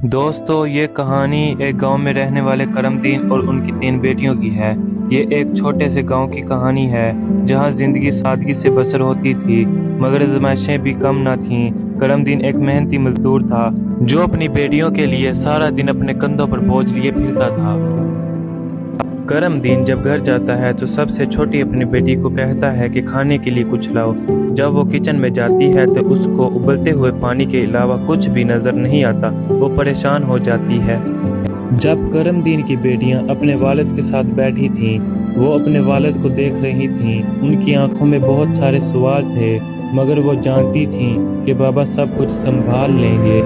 दोस्तों, ये कहानी एक गांव में रहने वाले करमदीन और उनकी 3 बेटियों की है। ये एक छोटे से गांव की कहानी है जहां जिंदगी सादगी से बसर होती थी, मगर आजमाइशें भी कम न थीं। करमदीन एक मेहनती मजदूर था जो अपनी बेटियों के लिए सारा दिन अपने कंधों पर बोझ लिए फिरता था। करमदीन जब घर जाता है तो सबसे छोटी अपनी बेटी को कहता है कि खाने के लिए कुछ लाओ। जब वो किचन में जाती है तो उसको उबलते हुए पानी के अलावा कुछ भी नजर नहीं आता। वो परेशान हो जाती है। जब करमदीन की बेटियां अपने वालिद के साथ बैठी थीं, वो अपने वालिद को देख रही थीं। उनकी आंखों में बहुत सारे सवाल थे, मगर वो जानती थीं कि बाबा सब कुछ संभाल लेंगे।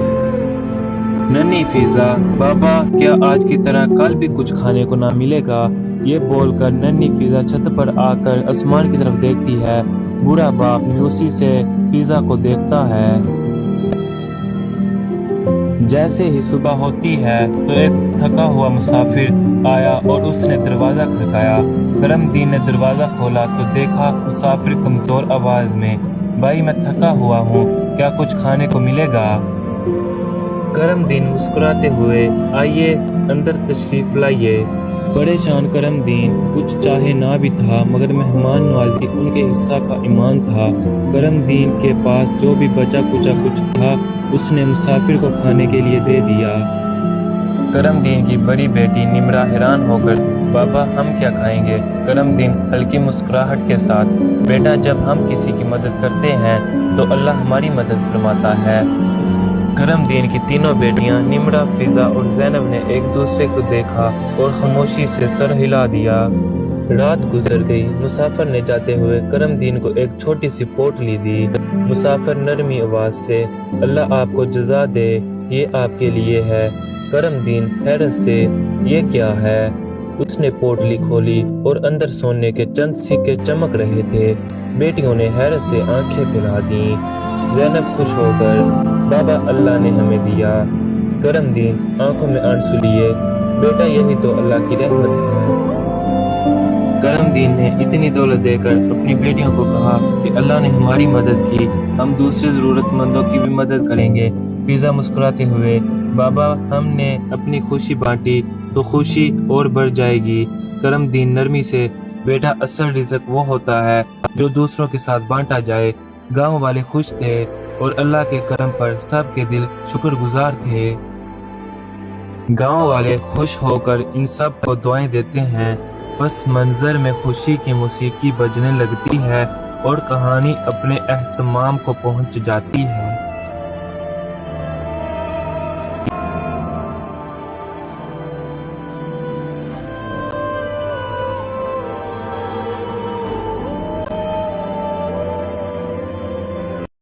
नन्ही फिजा, बाबा क्या आज की तरह कल भी कुछ खाने को ना मिलेगा? ये बोलकर नन्ही फिजा छत पर आकर आसमान की तरफ देखती है। बूढ़ा बाप म्यूसी से फिजा को देखता है। जैसे ही सुबह होती है तो एक थका हुआ मुसाफिर आया और उसने दरवाजा खड़काया। करमदीन ने दरवाजा खोला तो देखा मुसाफिर कमजोर आवाज में, भाई मैं थका हुआ हूँ, क्या कुछ खाने को मिलेगा? करमदीन मुस्कुराते हुए, आइए अंदर तशरीफ लाइए। परेशान करमदीन कुछ चाहे ना भी था, मगर मेहमान नवाजी उनके हिस्सा का ईमान था। करमदीन के पास जो भी बचा कुचा कुछ था उसने मुसाफिर को खाने के लिए दे दिया। करमदीन की बड़ी बेटी निमरा हैरान होकर, बाबा हम क्या खाएंगे? करमदीन हल्की मुस्कुराहट के साथ, बेटा जब हम किसी की मदद करते हैं तो अल्लाह हमारी मदद फरमाता है। करमदीन की तीनों बेटियां निमरा, फिजा और ज़ैनब ने एक दूसरे को देखा और खामोशी से सर हिला दिया। रात गुजर गई। मुसाफिर ने जाते हुए करमदीन को एक छोटी सी पोटली दी। मुसाफिर नरमी आवाज से, अल्लाह आपको जज़ा दे, ये आपके लिए है। करमदीन हैरत से, ये क्या है? उसने पोटली खोली और अंदर सोने के चंद सिक्के चमक रहे थे। बेटियों ने हैरत से आंखें फैला दी। ज़ैनब खुश होकर, बाबा अल्लाह ने हमें दिया। करमदीन आंखों में आंसू लिए, बेटा यही तो अल्लाह की रहमत है। करमदीन ने इतनी दौलत देकर अपनी बेटियों को कहा कि अल्लाह ने हमारी मदद की, हम दूसरे जरूरतमंदों की भी मदद करेंगे। फिजा मुस्कुराते हुए, बाबा हमने अपनी खुशी बांटी तो खुशी और बढ़ जाएगी। करमदीन नरमी से, बेटा असल रिज़्क वो होता है जो दूसरों के साथ बांटा जाए। गांव वाले खुश थे और अल्लाह के करम पर सबके दिल शुक्रगुजार थे। गांव वाले खुश होकर इन सब को दुआएं देते हैं। बस मंजर में खुशी की मौसीकी बजने लगती है और कहानी अपने अख्ताम को पहुंच जाती है।